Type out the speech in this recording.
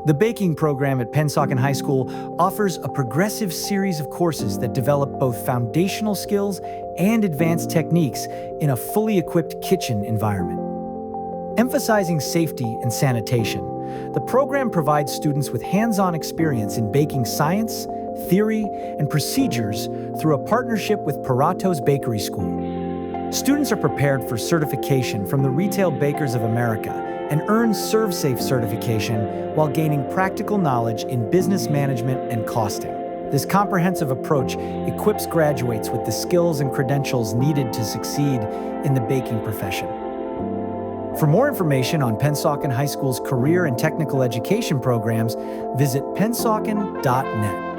The baking program at Pennsauken High School offers a progressive series of courses that develop both foundational skills and advanced techniques in a fully equipped kitchen environment. Emphasizing safety and sanitation, the program provides students with hands-on experience in baking science, theory, and procedures through a partnership with Puratos Bakery School. Students are prepared for certification from the Retail Bakers of America and earn ServSafe certification while gaining practical knowledge in business management and costing. This comprehensive approach equips graduates with the skills and credentials needed to succeed in the baking profession. For more information on Pennsauken High School's career and technical education programs, visit pennsauken.net.